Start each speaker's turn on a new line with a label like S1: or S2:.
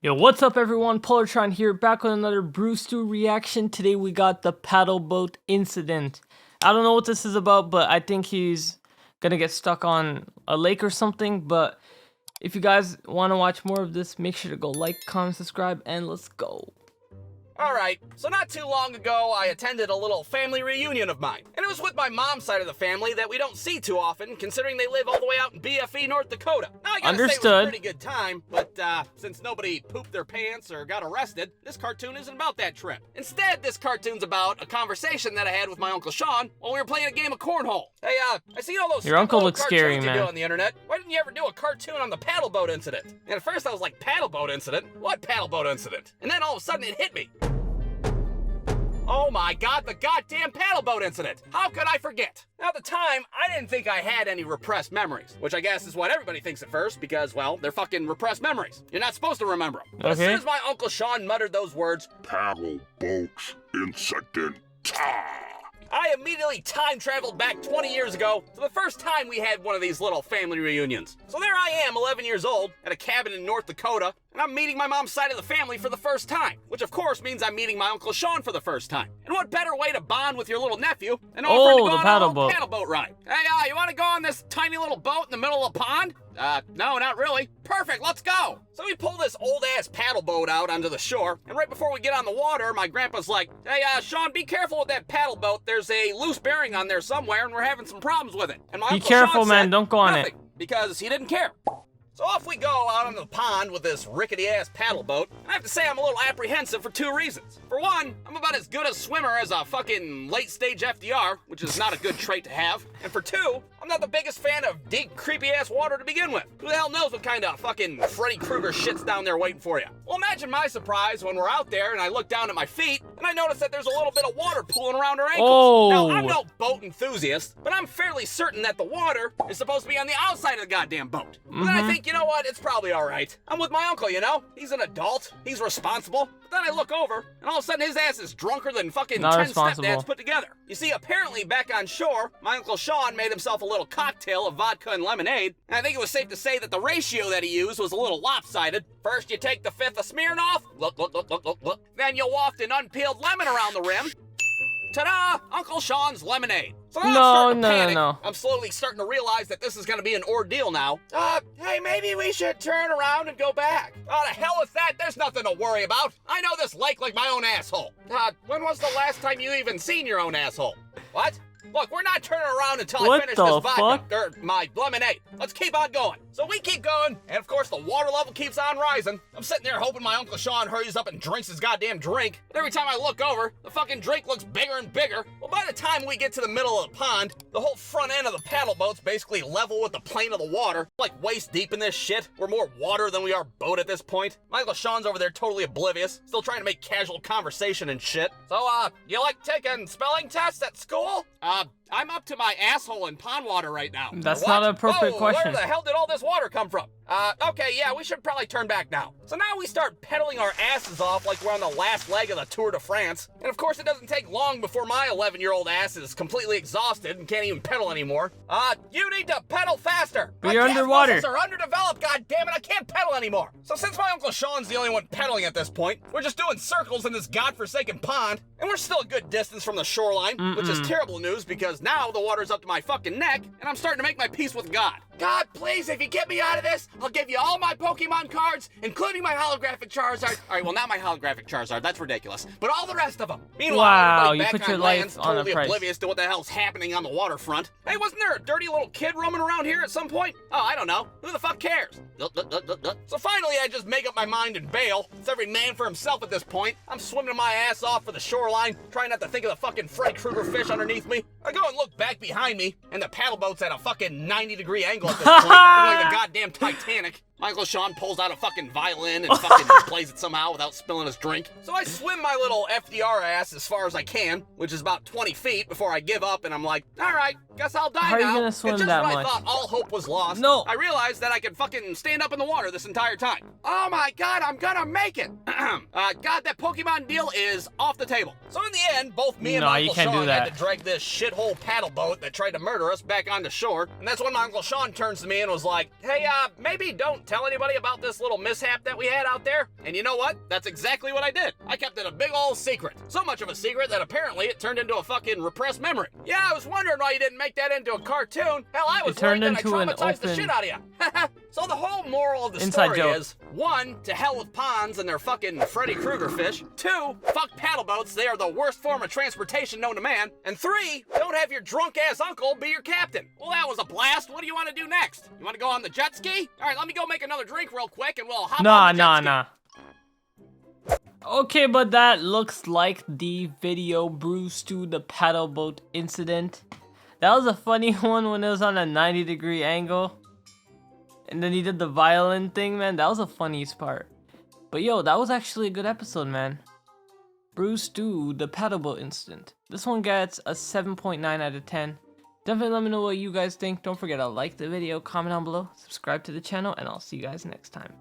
S1: Yo, what's up everyone? Polartron here, back with another Brewstew reaction. Today we got the paddle boat incident. I don't know what this is about, but I think he's gonna get stuck on a lake or something. But if you guys want to watch more of this, make sure to go like, comment, subscribe, and let's go.
S2: Alright, so not too long ago, I attended a little family reunion of mine. And it was with my mom's side of the family that we don't see too often, considering they live all the way out in BFE, North Dakota. Now, I gotta say it was a pretty good time, but since nobody pooped their pants or got arrested, this cartoon isn't about that trip. Instead, this cartoon's about a conversation that I had with my Uncle Sean while we were playing a game of cornhole. Hey, I seen all those
S1: Your uncle looks
S2: cartoons
S1: scary,
S2: you
S1: man.
S2: do on the internet. Why didn't you ever do a cartoon on the paddle boat incident? And at first I was like, paddle boat incident? What paddle boat incident? And then all of a sudden it hit me. Oh my god, the goddamn paddle boat incident! How could I forget? Now, at the time, I didn't think I had any repressed memories, which I guess is what everybody thinks at first, because, well, they're fucking repressed memories. You're not supposed to remember them. But as soon as my Uncle Sean muttered those words,
S3: paddle boats incident.
S2: I immediately time-traveled back 20 years ago to the first time we had one of these little family reunions. So there I am, 11 years old, at a cabin in North Dakota, and I'm meeting my mom's side of the family for the first time, which of course means I'm meeting my Uncle Sean for the first time. And what better way to bond with your little nephew than offering to go on a little paddle boat ride? Hey, you want to go on this tiny little boat in the middle of a pond? No, not really. Perfect, let's go. So we pull this old-ass paddle boat out onto the shore, and right before we get on the water, my grandpa's like, hey, Sean, be careful with that paddle boat. There's a loose bearing on there somewhere, and we're having some problems with it. And my Uncle
S1: careful,
S2: Sean
S1: man,
S2: said
S1: don't go on
S2: nothing, because he didn't care. So off we go out on the pond with this rickety-ass paddle boat. I have to say I'm a little apprehensive for two reasons. For one, I'm about as good a swimmer as a fucking late-stage FDR, which is not a good trait to have. And for two, I'm not the biggest fan of deep, creepy-ass water to begin with. Who the hell knows what kind of fucking Freddy Krueger shit's down there waiting for you? Well, imagine my surprise when we're out there and I look down at my feet and I notice that there's a little bit of water pooling around our ankles.
S1: Oh.
S2: Now, I'm no boat enthusiast, but I'm fairly certain that the water is supposed to be on the outside of the goddamn boat. But then I think, you know what, it's probably all right. I'm with my uncle, you know? He's an adult, he's responsible. But then I look over, and all of a sudden his ass is drunker than fucking 10 stepdads put together. You see, apparently back on shore, my Uncle Sean made himself a little cocktail of vodka and lemonade, and I think it was safe to say that the ratio that he used was a little lopsided. First you take the fifth of Smirnoff, look. Then you waft an unpeeled lemon around the rim. Ta-da! Uncle Sean's lemonade. So now I'm starting to panic.
S1: No.
S2: I'm slowly starting to realize that this is going to be an ordeal now. Hey, maybe we should turn around and go back. Oh, the hell with that. There's nothing to worry about. I know this lake like my own asshole. When was the last time you even seen your own asshole? What? Look, we're not turning around until I finish this vodka, or my lemonade. Let's keep on going. So we keep going, and of course the water level keeps on rising. I'm sitting there hoping my Uncle Sean hurries up and drinks his goddamn drink. And every time I look over, the fucking drink looks bigger and bigger. Well, by the time we get to the middle of the pond, the whole front end of the paddle boat's basically level with the plane of the water. Like waist deep in this shit. We're more water than we are boat at this point. My Uncle Sean's over there totally oblivious, still trying to make casual conversation and shit. So, you like taking spelling tests at school? I'm up to my asshole in pond water right now.
S1: That's not an appropriate question.
S2: Where the hell did all this water come from? Okay, yeah, we should probably turn back now. So now we start pedaling our asses off like we're on the last leg of the Tour de France. And of course it doesn't take long before my 11-year-old ass is completely exhausted and can't even pedal anymore. You need to pedal faster.
S1: But you're underwater.
S2: My calf muscles are underdeveloped, goddammit, I can't pedal anymore. So since my Uncle Sean's the only one pedaling at this point, we're just doing circles in this godforsaken pond, and we're still a good distance from the shoreline, which is terrible news because now the water's up to my fucking neck, and I'm starting to make my peace with God. God, please, if you get me out of this, I'll give you all my Pokemon cards, including my holographic Charizard. All right, well, not my holographic Charizard, that's ridiculous, but all the rest of them. Meanwhile, everybody back on land's totally oblivious to what the hell's happening on the waterfront. Hey, wasn't there a dirty little kid roaming around here at some point? Oh, I don't know. Who the fuck cares? So finally, I just make up my mind and bail. It's every man for himself at this point. I'm swimming my ass off for the shoreline, trying not to think of the fucking Freddy Krueger fish underneath me. I go and look back behind me, and the paddle boat's at a fucking 90-degree angle at this point, like the goddamn Titanic. My Uncle Sean pulls out a fucking violin and fucking plays it somehow without spilling his drink. So I swim my little FDR ass as far as I can, which is about 20 feet before I give up, and I'm like, all right, guess I'll die now.
S1: How are you gonna swim
S2: and just
S1: that
S2: when
S1: much?
S2: I thought all hope was lost,
S1: No.
S2: I realized that I could fucking stand up in the water this entire time. Oh my god, I'm gonna make it. God, that Pokemon deal is off the table. So in the end, both me and my Uncle Sean had to drag this shithole paddle boat that tried to murder us back onto shore. And that's when my Uncle Sean turns to me and was like, hey, maybe don't tell anybody about this little mishap that we had out there? And you know what? That's exactly what I did. I kept it a big ol' secret. So much of a secret that apparently it turned into a fucking repressed memory. Yeah, I was wondering why you didn't make that into a cartoon. Hell, I was worried that I traumatized the shit out of you. So the whole moral of the story is, 1, to hell with ponds and their fucking Freddy Krueger fish. 2, fuck paddle boats, they are the worst form of transportation known to man. And 3, don't have your drunk ass uncle be your captain. Well, that was a blast. What do you want to do next? You want to go on the jet ski? All right, let me go make another drink real quick and we'll hop on the jet ski.
S1: Okay, but that looks like the video Brewstew, the paddle boat incident. That was a funny one when it was on a 90-degree angle. And then he did the violin thing, man. That was the funniest part. But yo, that was actually a good episode, man. Brewstew, the paddle boat incident. This one gets a 7.9 out of 10. Definitely let me know what you guys think. Don't forget to like the video, comment down below, subscribe to the channel, and I'll see you guys next time.